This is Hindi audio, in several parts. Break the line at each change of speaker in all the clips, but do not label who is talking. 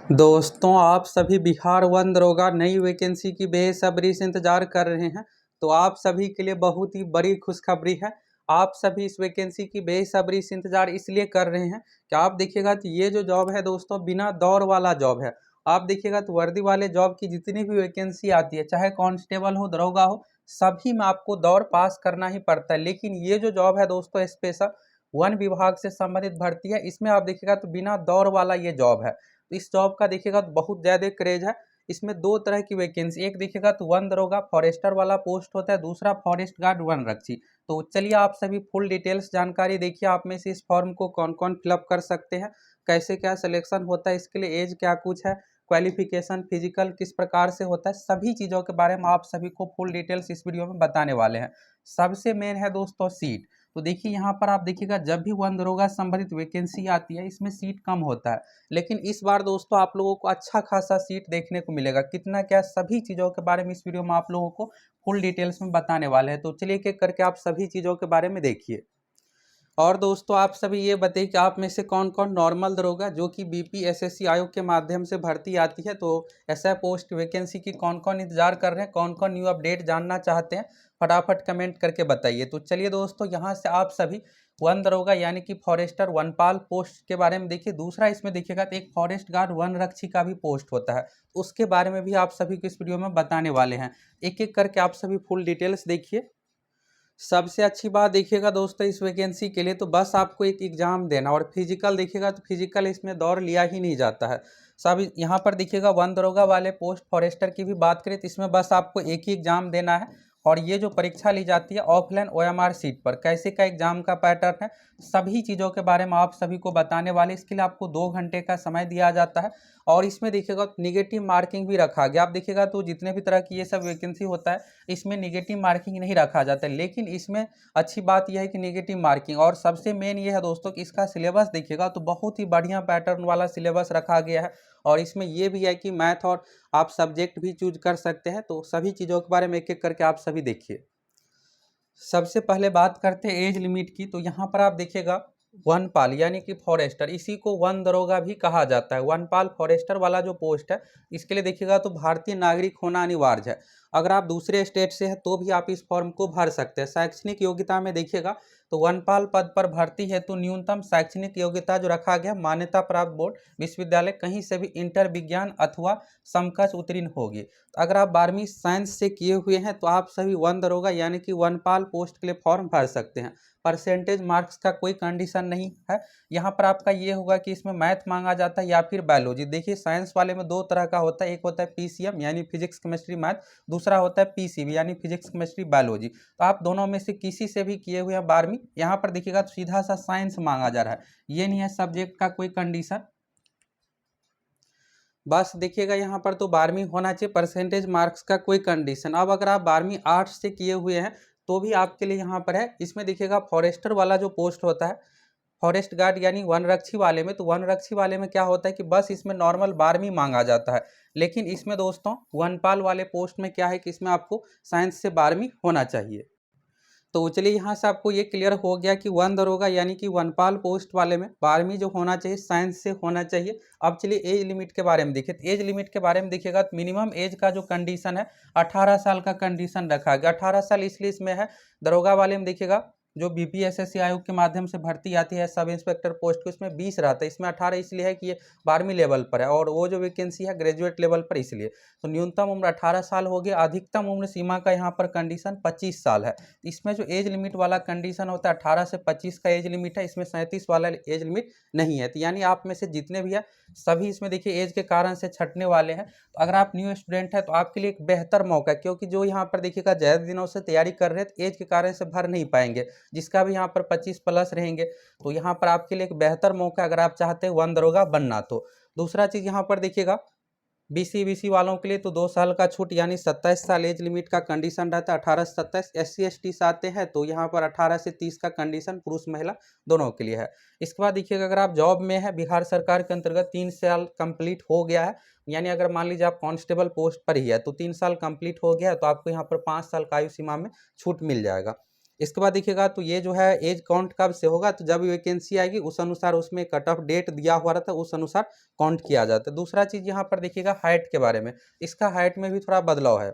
दोस्तों, आप सभी बिहार वन दरोगा नई वैकेंसी की बेसब्री से इंतजार कर रहे हैं। तो आप सभी के लिए बहुत ही बड़ी खुशखबरी है। आप सभी इस वैकेंसी की बेसब्री से इंतजार इसलिए कर रहे हैं कि आप देखिएगा तो ये जो जॉब है दोस्तों, बिना दौर वाला जॉब है। आप देखिएगा तो वर्दी वाले जॉब की जितनी भी वैकेंसी आती है, चाहे कांस्टेबल हो, दरोगा हो, सभी में आपको दौर पास करना ही पड़ता है। लेकिन ये जो जॉब है दोस्तों, स्पेशल वन विभाग से संबंधित भर्ती है। इसमें आप देखिएगा तो बिना दौर वाला ये जॉब है। तो इस जॉब का देखिएगा तो बहुत ज़्यादा क्रेज है। इसमें दो तरह की वैकेंसी, एक देखिएगा तो वन दरोगा फॉरेस्टर वाला पोस्ट होता है, दूसरा फॉरेस्ट गार्ड वन रक्षी। तो चलिए आप सभी फुल डिटेल्स जानकारी देखिए। आप में से इस फॉर्म को कौन कौन फिलअप कर सकते हैं, कैसे क्या सिलेक्शन होता है, इसके लिए एज क्या कुछ है, क्वालिफिकेशन, फिजिकल किस प्रकार से होता है, सभी चीज़ों के बारे में आप सभी को फुल डिटेल्स इस वीडियो में बताने वाले हैं। सबसे मेन है दोस्तों सीट। तो देखिए यहाँ पर आप देखिएगा, जब भी वन दरोगा संबंधित वैकेंसी आती है इसमें सीट कम होता है, लेकिन इस बार दोस्तों आप लोगों को अच्छा खासा सीट देखने को मिलेगा। कितना क्या, सभी चीज़ों के बारे में इस वीडियो में आप लोगों को फुल डिटेल्स में बताने वाले हैं। तो चलिए एक एक करके आप सभी चीज़ों के बारे में देखिए। और दोस्तों आप सभी ये बताइए कि आप में से कौन कौन नॉर्मल दरोगा जो कि बीपीएसएससी आयोग के माध्यम से भर्ती आती है, तो ऐसा पोस्ट वैकेंसी की कौन कौन इंतजार कर रहे हैं, कौन कौन न्यू अपडेट जानना चाहते हैं, फटाफट कमेंट करके बताइए। तो चलिए दोस्तों, यहाँ से आप सभी वन दरोगा यानी कि फॉरेस्टर वनपाल पोस्ट के बारे में देखिए। दूसरा इसमें देखिएगा तो एक फॉरेस्ट गार्ड वन रक्षी का भी पोस्ट होता है, उसके बारे में भी आप सभी को इस वीडियो में बताने वाले हैं। एक एक करके आप सभी फुल डिटेल्स देखिए। सबसे अच्छी बात देखिएगा दोस्तों, इस वैकेंसी के लिए तो बस आपको एक एग्जाम देना, और फिजिकल देखिएगा तो फिजिकल इसमें दौर लिया ही नहीं जाता है। सब यहाँ पर देखिएगा वन दरोगा वाले पोस्ट फॉरेस्टर की भी बात करें तो इसमें बस आपको एक ही एग्जाम देना है। और ये जो परीक्षा ली जाती है ऑफलाइन ओएमआर सीट पर, कैसे का एग्जाम का पैटर्न है, सभी चीज़ों के बारे में आप सभी को बताने वाले। इसके लिए आपको 2 घंटे का समय दिया जाता है। और इसमें देखिएगा निगेटिव मार्किंग भी रखा गया। आप देखिएगा तो जितने भी तरह की ये सब वैकेंसी होता है इसमें निगेटिव मार्किंग नहीं रखा जाता है, लेकिन इसमें अच्छी बात यह है कि निगेटिव मार्किंग, और सबसे मेन ये है दोस्तों कि इसका सिलेबस देखिएगा तो बहुत ही बढ़िया पैटर्न वाला सिलेबस रखा गया है। और इसमें यह भी है कि मैथ और आप सब्जेक्ट भी चूज कर सकते हैं। तो सभी चीज़ों के बारे में एक एक करके आप सभी देखिए। सबसे पहले बात करते हैं एज लिमिट की। तो यहाँ पर आप देखिएगा वनपाल यानी कि फॉरेस्टर, इसी को वन दरोगा भी कहा जाता है। वनपाल फॉरेस्टर वाला जो पोस्ट है इसके लिए देखिएगा तो भारतीय नागरिक होना अनिवार्य है। अगर आप दूसरे स्टेट से हैं तो भी आप इस फॉर्म को भर सकते हैं। शैक्षणिक योग्यता में देखिएगा तो वनपाल पद पर भर्ती हेतु न्यूनतम शैक्षणिक योग्यता जो रखा गया, मान्यता प्राप्त बोर्ड विश्वविद्यालय कहीं से भी इंटर विज्ञान अथवा समकक्ष उत्तीर्ण होगी। तो अगर आप 12वीं साइंस से किए हुए हैं तो आप सभी वन दरोगा यानी कि वनपाल पोस्ट के लिए फॉर्म भर सकते हैं। परसेंटेज मार्क्स का कोई कंडीशन नहीं है। यहाँ पर आपका ये होगा कि इसमें मैथ मांगा जाता है या फिर बायोलॉजी। देखिए साइंस वाले में दो तरह का होता है, एक होता है पीसीएम यानी फिजिक्स केमिस्ट्री मैथ, दूसरा होता है पीसीबी यानी फिजिक्स केमिस्ट्री बायोलॉजी। तो आप दोनों में से किसी से भी किए हुए हैं 12वीं। यहाँ पर देखिएगा तो सीधा सा साइंस मांगा जा रहा है, ये नहीं है सब्जेक्ट का कोई कंडीशन। बस देखिएगा यहाँ पर तो 12वीं होना चाहिए, परसेंटेज मार्क्स का कोई कंडीशन। अब अगर आप 12वीं आर्ट्स से किए हुए हैं तो भी आपके लिए यहाँ पर है। इसमें देखिएगा फॉरेस्टर वाला जो पोस्ट होता है, फॉरेस्ट गार्ड यानी वन रक्षी वाले में, तो वन रक्षी वाले में क्या होता है कि बस इसमें नॉर्मल 12वीं मांगा जाता है। लेकिन इसमें दोस्तों वनपाल वाले पोस्ट में क्या है कि इसमें आपको साइंस से 12वीं होना चाहिए। तो चलिए यहाँ से आपको ये क्लियर हो गया कि वन दरोगा यानी कि वनपाल पोस्ट वाले में 12वीं जो होना चाहिए साइंस से होना चाहिए। अब चलिए एज लिमिट के बारे में देखिए। तो एज लिमिट के बारे में देखिएगा तो मिनिमम एज का जो कंडीशन है 18 साल का कंडीशन रखा गया। 18 साल इसलिए इसमें है, दरोगा वाले में देखिएगा जो बीपीएसएससी आयोग के माध्यम से भर्ती आती है सब इंस्पेक्टर पोस्ट को, इसमें 20 रहता है, इसमें 18 इसलिए है कि ये 12वीं लेवल पर है, और वो जो वैकेंसी है ग्रेजुएट लेवल पर इसलिए। तो न्यूनतम उम्र 18 साल हो गया। अधिकतम उम्र सीमा का यहाँ पर कंडीशन 25 साल है। इसमें जो एज लिमिट वाला कंडीशन होता है 18 से 25 का एज लिमिट है, इसमें 37 वाला एज लिमिट नहीं है। तो यानी आप में से जितने भी है सभी इसमें देखिए एज के कारण से छटने वाले हैं। तो अगर आप न्यू स्टूडेंट है तो आपके लिए एक बेहतर मौका है, क्योंकि जो यहाँ पर देखिएगा ज़्यादा दिनों से तैयारी कर रहे हैं तो एज के कारण से भर नहीं पाएंगे, जिसका भी यहाँ पर 25 प्लस रहेंगे। तो यहाँ पर आपके लिए एक बेहतर मौका अगर आप चाहते हैं वन दरोगा बनना। तो दूसरा चीज़ यहाँ पर देखिएगा बीसी वालों के लिए तो 2 साल का छूट यानी 27 साल एज लिमिट का कंडीशन रहता है। 18 से 27 SC ST से आते हैं तो यहाँ पर 18 से 30 का कंडीशन पुरुष महिला दोनों के लिए है। इसके बाद देखिएगा अगर आप जॉब में है बिहार सरकार के अंतर्गत 3 साल कंप्लीट हो गया है, यानी अगर मान लीजिए आप कांस्टेबल पोस्ट पर ही है तो 3 साल कंप्लीट हो गया है तो आपको यहाँ पर 5 साल का आयु सीमा में छूट मिल जाएगा। इसके बाद देखिएगा तो ये जो है एज काउंट कब से होगा, तो जब वैकेंसी आएगी उस अनुसार उसमें कट ऑफ डेट दिया हुआ रहता है, उस अनुसार काउंट किया जाता है। दूसरा चीज़ यहाँ पर देखिएगा हाइट के बारे में, इसका हाइट में भी थोड़ा बदलाव है।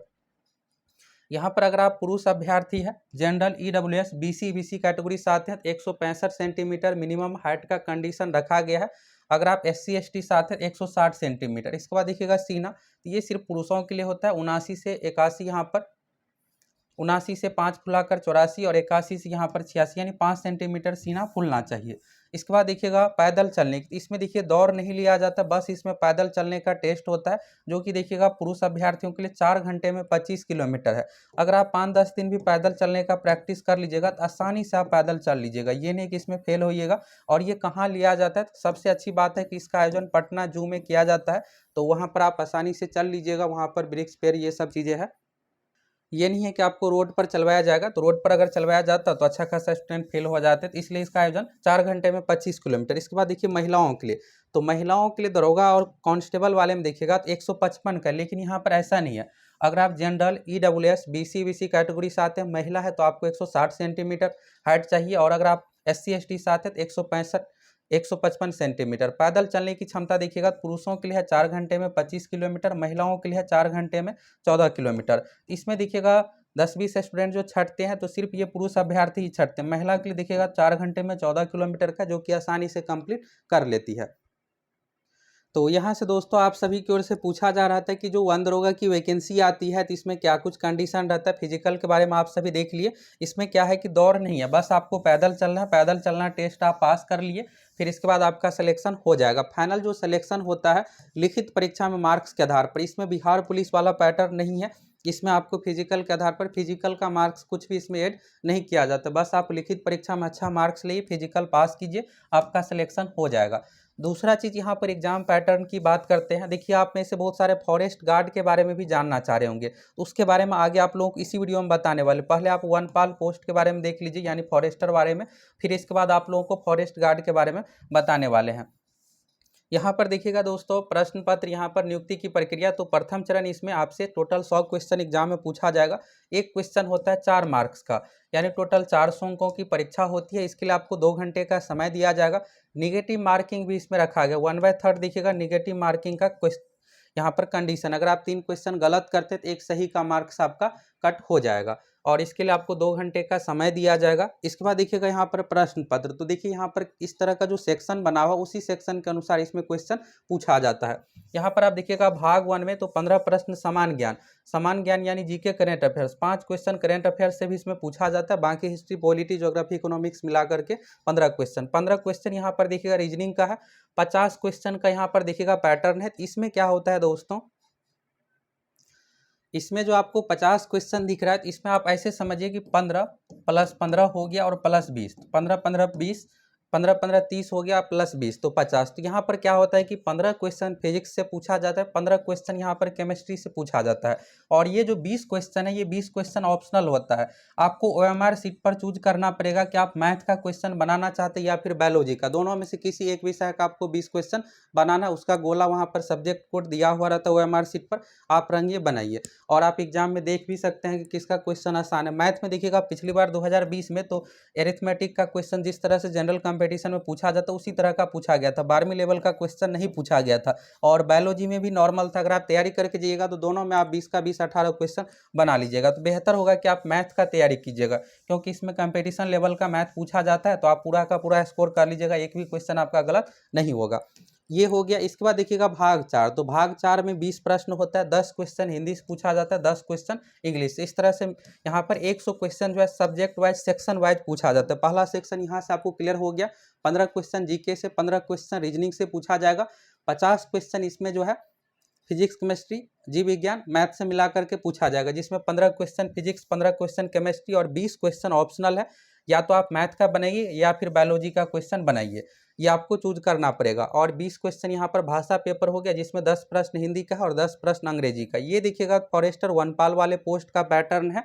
यहाँ पर अगर आप पुरुष अभ्यर्थी है, जनरल ईडब्ल्यूएस बीसी कैटेगरी से आते हैं तो 165 सेंटीमीटर मिनिमम हाइट का कंडीशन रखा गया है। अगर आप SC ST से आते हैं 160 सेंटीमीटर। इसके बाद देखिएगा सीना, तो ये सिर्फ पुरुषों के लिए होता है, 79 से 81 यहाँ पर, 79 से 5 फुलाकर 84 और 81 से यहाँ पर 86, यानी 5 सेंटीमीटर सीना फूलना चाहिए। इसके बाद देखिएगा पैदल चलने, इसमें देखिए दौड़ नहीं लिया जाता, बस इसमें पैदल चलने का टेस्ट होता है, जो कि देखिएगा पुरुष अभ्यर्थियों के लिए 4 घंटे में 25 किलोमीटर है। अगर आप 5-10 दिन भी पैदल चलने का प्रैक्टिस कर लीजिएगा तो आसानी से आप पैदल चल लीजिएगा, ये नहीं कि इसमें फेल होइएगा। और ये कहाँ लिया जाता है, तो सबसे अच्छी बात है कि इसका आयोजन पटना जू में किया जाता है, तो वहाँ पर आप आसानी से चल लीजिएगा, वहाँ पर ब्रिक्स पेड़ ये सब चीज़ें हैं। ये नहीं है कि आपको रोड पर चलवाया जाएगा, तो रोड पर अगर चलवाया जाता तो अच्छा खासा स्टूडेंट फेल हो जाते, तो इसलिए इसका आयोजन 4 घंटे में 25 किलोमीटर। इसके बाद देखिए महिलाओं के लिए, तो महिलाओं के लिए दरोगा और कांस्टेबल वाले में देखिएगा तो 155 का, लेकिन यहाँ पर ऐसा नहीं है। अगर आप जनरल ईडब्ल्यूएस BC कैटेगरी से आते हैं, महिला है तो आपको 160 सेंटीमीटर हाइट चाहिए, और अगर आप SC ST से आते हैं तो 155 सेंटीमीटर। पैदल चलने की क्षमता देखिएगा तो पुरुषों के लिए है 4 घंटे में 25 किलोमीटर, महिलाओं के लिए है 4 घंटे में 14 किलोमीटर। इसमें देखिएगा 10-20 स्टूडेंट जो छटते हैं तो सिर्फ ये पुरुष अभ्यर्थी ही छटते हैं। महिला के लिए देखिएगा 4 घंटे में 14 किलोमीटर का, जो कि आसानी से कंप्लीट कर लेती है। तो यहाँ से दोस्तों आप सभी की ओर से पूछा जा रहा था कि जो वन दरोगा की वैकेंसी आती है तो इसमें क्या कुछ कंडीशन रहता है। फिजिकल के बारे में आप सभी देख लिए, इसमें क्या है कि दौड़ नहीं है, बस आपको पैदल चलना है। पैदल चलना टेस्ट आप पास कर लिए, फिर इसके बाद आपका सिलेक्शन हो जाएगा। फाइनल जो सिलेक्शन होता है लिखित परीक्षा में मार्क्स के आधार पर, इसमें बिहार पुलिस वाला पैटर्न नहीं है। इसमें आपको फिजिकल के आधार पर, फिजिकल का मार्क्स कुछ भी इसमें ऐड नहीं किया जाता, बस आप लिखित परीक्षा में अच्छा मार्क्स लिए, फिजिकल पास कीजिए, आपका सिलेक्शन हो जाएगा। दूसरा चीज़ यहाँ पर एग्जाम पैटर्न की बात करते हैं। देखिए आप में से बहुत सारे फॉरेस्ट गार्ड के बारे में भी जानना चाह रहे होंगे, तो उसके बारे में आगे आप लोगों को इसी वीडियो में बताने वाले। पहले आप वनपाल पोस्ट के बारे में देख लीजिए, यानी फॉरेस्टर बारे में, फिर इसके बाद आप लोगों को फॉरेस्ट गार्ड के बारे में बताने वाले हैं। यहाँ पर देखिएगा दोस्तों प्रश्न पत्र, यहाँ पर नियुक्ति की प्रक्रिया। तो प्रथम चरण, इसमें आपसे टोटल 100 क्वेश्चन एग्जाम में पूछा जाएगा। एक क्वेश्चन होता है 4 मार्क्स का, यानी टोटल 400 अंकों की परीक्षा होती है। इसके लिए आपको 2 घंटे का समय दिया जाएगा। निगेटिव मार्किंग भी इसमें रखा गया, 1/3 देखिएगा निगेटिव मार्किंग का क्वेश्चन यहाँ पर कंडीशन। अगर आप 3 क्वेश्चन गलत करते तो एक सही का मार्क्स आपका कट हो जाएगा, और इसके लिए आपको 2 घंटे का समय दिया जाएगा। इसके बाद देखिएगा यहाँ पर प्रश्न पत्र, तो देखिए यहाँ पर इस तरह का जो सेक्शन बना हुआ उसी सेक्शन के अनुसार इसमें क्वेश्चन पूछा जाता है। यहाँ पर आप देखिएगा भाग 1 में तो 15 प्रश्न समान ज्ञान यानी GK current affairs, 5 question current affairs से भी इसमें पूछा जाता है। बाकी हिस्ट्री, पॉलिटी, ज्योग्राफी, इकोनॉमिक्स मिला करके 15 क्वेश्चन। 15 क्वेश्चन यहाँ पर देखिएगा रीजनिंग का है। 50 क्वेश्चन का यहाँ पर देखिएगा पैटर्न है। इसमें क्या होता है दोस्तों, इसमें जो आपको 50 क्वेश्चन दिख रहा है, इसमें आप ऐसे समझिए कि 15 + 15 हो गया और +20, 15-15 20, 15-15 30 हो गया +20 तो 50। तो यहाँ पर क्या होता है कि 15 क्वेश्चन फिजिक्स से पूछा जाता है, 15 क्वेश्चन यहाँ पर केमिस्ट्री से पूछा जाता है, और ये जो 20 क्वेश्चन है ये 20 क्वेश्चन ऑप्शनल होता है। आपको OMR सीट पर चूज करना पड़ेगा कि आप मैथ का क्वेश्चन बनाना चाहते हैं या फिर बायोलॉजी का, दोनों में से किसी एक विषय का आपको 20 क्वेश्चन बनाना। उसका गोला वहाँ पर सब्जेक्ट कोड दिया हुआ रहता है OMR सीट पर, आप रंगिए बनाइए, और आप एग्जाम में देख भी सकते हैं कि किसका क्वेश्चन आसान है। मैथ में देखिएगा पिछली बार 2020 में तो एरिथमेटिक का क्वेश्चन जिस तरह से जनरल कंपटीशन में पूछा जाता है उसी तरह का पूछा गया था, 12वीं लेवल का क्वेश्चन नहीं पूछा गया था। और बायोलॉजी में भी नॉर्मल था। अगर आप तैयारी करके जाइएगा तो दोनों में आप 20 का 20 18 क्वेश्चन बना लीजिएगा। तो बेहतर होगा कि आप मैथ का तैयारी कीजिएगा, क्योंकि इसमें कंपटीशन लेवल का मैथ पूछा जाता है, तो आप पूरा का पूरा स्कोर कर लीजिएगा, एक भी क्वेश्चन आपका गलत नहीं होगा। ये हो गया। इसके बाद देखिएगा भाग 4, तो भाग 4 में 20 प्रश्न होता है, 10 क्वेश्चन हिंदी से पूछा जाता है, 10 क्वेश्चन इंग्लिश से। इस तरह से यहाँ पर 100 क्वेश्चन जो है सब्जेक्ट वाइज, सेक्शन वाइज पूछा जाता है। पहला सेक्शन यहाँ से आपको क्लियर हो गया। 15 क्वेश्चन जीके से, 15 क्वेश्चन रीजनिंग से पूछा जाएगा। 50 क्वेश्चन इसमें जो है फिजिक्स, केमिस्ट्री, जीव विज्ञान, मैथ से मिला करके पूछा जाएगा, जिसमें 15 क्वेश्चन फिजिक्स, 15 क्वेश्चन केमिस्ट्री और 20 क्वेश्चन ऑप्शनल है। या तो आप मैथ का बनाइए या फिर बायोलॉजी का क्वेश्चन बनाइए, ये आपको चूज करना पड़ेगा। और 20 क्वेश्चन यहाँ पर भाषा पेपर हो गया, जिसमें 10 प्रश्न हिंदी का है और 10 प्रश्न अंग्रेजी का। ये देखिएगा फॉरेस्टर वनपाल वाले पोस्ट का पैटर्न है।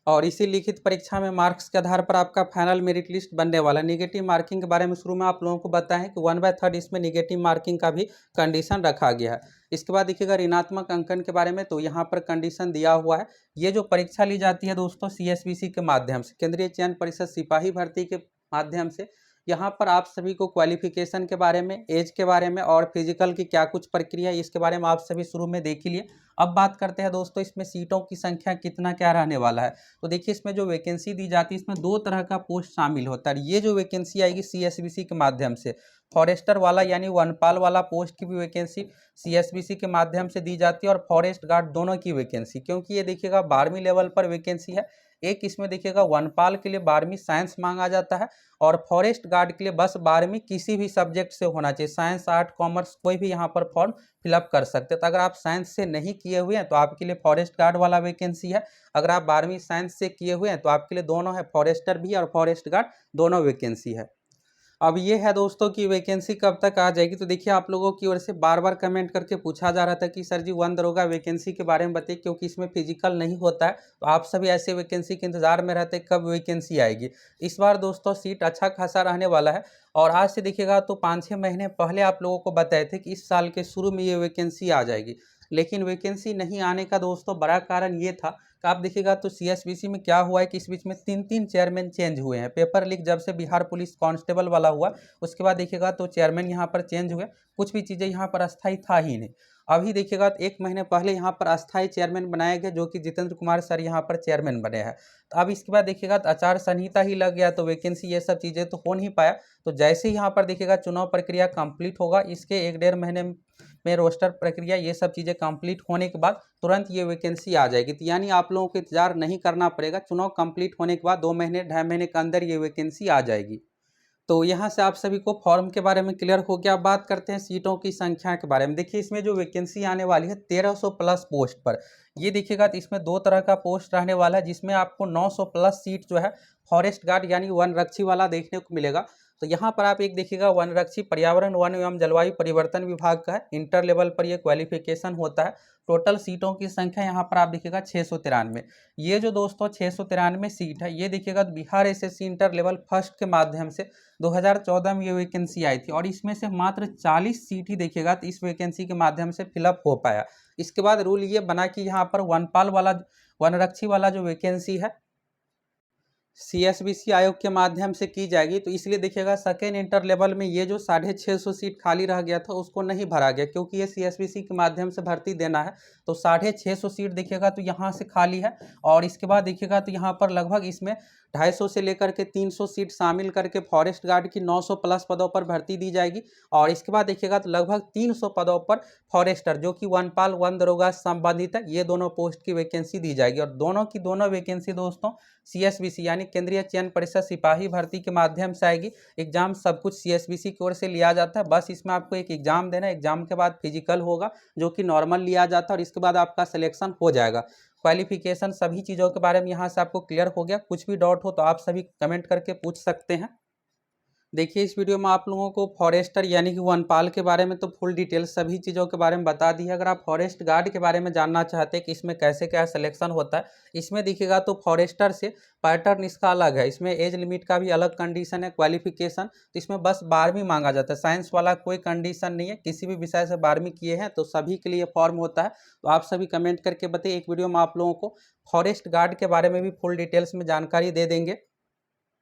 और इसी लिखित परीक्षा में मार्क्स के आधार पर आपका फाइनल मेरिट लिस्ट बनने वाला है। निगेटिव मार्किंग के बारे में शुरू में आप लोगों को बताएं कि 1/3 इसमें निगेटिव मार्किंग का भी कंडीशन रखा गया है। इसके बाद देखिएगा ऋणात्मक अंकन के बारे में, तो यहाँ पर कंडीशन दिया हुआ है। ये जो परीक्षा ली जाती है दोस्तों CSBC के माध्यम से, केंद्रीय चयन परिषद सिपाही भर्ती के माध्यम से, यहाँ पर आप सभी को क्वालिफिकेशन के बारे में, एज के बारे में और फिजिकल की क्या कुछ प्रक्रिया है इसके बारे में आप सभी शुरू में देख ही लिए। अब बात करते हैं दोस्तों इसमें सीटों की संख्या कितना क्या रहने वाला है। तो देखिए इसमें जो वैकेंसी दी जाती है इसमें 2 तरह का पोस्ट शामिल होता है। ये जो वैकेंसी आएगी CSBC के माध्यम से, फॉरेस्टर वाला यानी वनपाल वाला पोस्ट की भी वैकेंसी CSBC के माध्यम से दी जाती है, और फॉरेस्ट गार्ड दोनों की वैकेंसी, क्योंकि ये देखिएगा 12वीं लेवल पर वैकेंसी है। एक इसमें देखिएगा वनपाल के लिए 12वीं साइंस मांगा जाता है, और फॉरेस्ट गार्ड के लिए बस 12वीं किसी भी सब्जेक्ट से होना चाहिए, साइंस आर्ट कॉमर्स कोई भी यहाँ पर फॉर्म फिलअप कर सकते हैं। तो अगर आप साइंस से नहीं किए हुए हैं तो आपके लिए फॉरेस्ट गार्ड वाला वैकेंसी है। अगर आप 12वीं साइंस से किए हुए हैं तो आपके लिए दोनों है, फॉरेस्टर भी और फॉरेस्ट गार्ड दोनों वैकेंसी है। अब ये है दोस्तों कि वैकेंसी कब तक आ जाएगी। तो देखिए आप लोगों की ओर से बार बार कमेंट करके पूछा जा रहा था कि सर जी 1 दरोगा वैकेंसी के बारे में बताइए, क्योंकि इसमें फिजिकल नहीं होता है। तो आप सभी ऐसे वैकेंसी के इंतजार में रहते कब वैकेंसी आएगी। इस बार दोस्तों सीट अच्छा खासा रहने वाला है, और आज से देखिएगा तो 5-6 महीने पहले आप लोगों को बताए थे कि इस साल के शुरू में ये वैकेंसी आ जाएगी, लेकिन वैकेंसी नहीं आने का दोस्तों बड़ा कारण ये था कि आप देखिएगा तो CSBC में क्या हुआ है कि इस बीच में 3-3 चेयरमैन चेंज हुए हैं। पेपर लीक जब से बिहार पुलिस कांस्टेबल वाला हुआ उसके बाद देखिएगा तो चेयरमैन यहाँ पर चेंज हुए, कुछ भी चीज़ें यहाँ पर अस्थायी था ही नहीं। अभी देखिएगा तो 1 महीने पहले यहाँ पर अस्थायी चेयरमैन बनाया गया, जो कि जितेंद्र कुमार सर यहाँ पर चेयरमैन बने हैं। तो अब इसके बाद देखिएगा तो आचार संहिता ही लग गया, तो वैकेंसी ये सब चीज़ें तो हो नहीं पाया। तो जैसे ही यहाँ पर देखिएगा चुनाव प्रक्रिया कंप्लीट होगा, इसके 1-1.5 महीने में रोस्टर प्रक्रिया ये सब चीज़ें कंप्लीट होने के बाद तुरंत ये वैकेंसी आ जाएगी। तो यानी आप लोगों को इंतजार नहीं करना पड़ेगा, चुनाव कंप्लीट होने के बाद 2 महीने 2.5 महीने के अंदर ये वैकेंसी आ जाएगी। तो यहाँ से आप सभी को फॉर्म के बारे में क्लियर हो गया। अब बात करते हैं सीटों की संख्या के बारे में। देखिए इसमें जो वैकेंसी आने वाली है 1300 प्लस पोस्ट पर, ये देखिएगा तो इसमें 2 तरह का पोस्ट रहने वाला है, जिसमें आपको 900 प्लस सीट जो है फॉरेस्ट गार्ड यानी वनरक्षी वाला देखने को मिलेगा। तो यहाँ पर आप एक देखिएगा वनरक्षी पर्यावरण वन एवं जलवायु परिवर्तन विभाग का है, इंटर लेवल पर यह क्वालिफिकेशन होता है। टोटल सीटों की संख्या यहाँ पर आप देखिएगा 693। ये जो दोस्तों 693 सीट है, ये देखिएगा Bihar SSC inter level first के माध्यम से 2014 में ये वैकेंसी आई थी, और इसमें से मात्र 40 सीट ही देखिएगा तो इस वैकेंसी के माध्यम से फिलअप हो पाया। इसके बाद रूल ये बना कि यहाँ पर वनपाल वाला वनरक्षी वाला जो वैकेंसी है CSBC आयोग के माध्यम से की जाएगी। तो इसलिए देखिएगा सेकेंड इंटर लेवल में ये जो 650 सीट खाली रह गया था उसको नहीं भरा गया, क्योंकि ये CSBC के माध्यम से भर्ती देना है। तो 650 सीट देखिएगा तो यहाँ से खाली है, और इसके बाद देखिएगा तो यहाँ पर लगभग इसमें 250 से लेकर के 300 सीट शामिल करके फॉरेस्ट गार्ड की 900 प्लस पदों पर भर्ती दी जाएगी, और इसके बाद देखिएगा तो लगभग 300 पदों पर फॉरेस्टर जो कि वनपाल वन दरोगा संबंधित है, ये दोनों पोस्ट की वैकेंसी दी जाएगी। और दोनों की दोनों वैकेंसी दोस्तों CSBC यानी केंद्रीय चयन परिषद सिपाही भर्ती के माध्यम से आएगी। एग्जाम सब कुछ CSBC की ओर से लिया जाता है, बस इसमें आपको एक एग्जाम देना है। एग्जाम के बाद फिजिकल होगा जो कि नॉर्मल लिया जाता है, और इसके बाद आपका सिलेक्शन हो जाएगा। क्वालिफिकेशन सभी चीज़ों के बारे में यहाँ से आपको क्लियर हो गया। कुछ भी डाउट हो तो आप सभी कमेंट करके पूछ सकते हैं। देखिए इस वीडियो में आप लोगों को फॉरेस्टर यानी कि वनपाल के बारे में तो फुल डिटेल सभी चीज़ों के बारे में बता दी है। अगर आप फॉरेस्ट गार्ड के बारे में जानना चाहते हैं कि इसमें कैसे क्या सिलेक्शन होता है, इसमें देखिएगा तो फॉरेस्टर से पैटर्न इसका अलग है। इसमें एज लिमिट का भी अलग कंडीशन है, क्वालिफिकेशन तो इसमें बस 12वीं मांगा जाता है। साइंस वाला कोई कंडीशन नहीं है, किसी भी विषय से 12वीं किए हैं तो सभी के लिए फॉर्म होता है। तो आप सभी कमेंट करके बताइए। एक वीडियो में आप लोगों को फॉरेस्ट गार्ड के बारे में भी फुल डिटेल्स में जानकारी दे देंगे।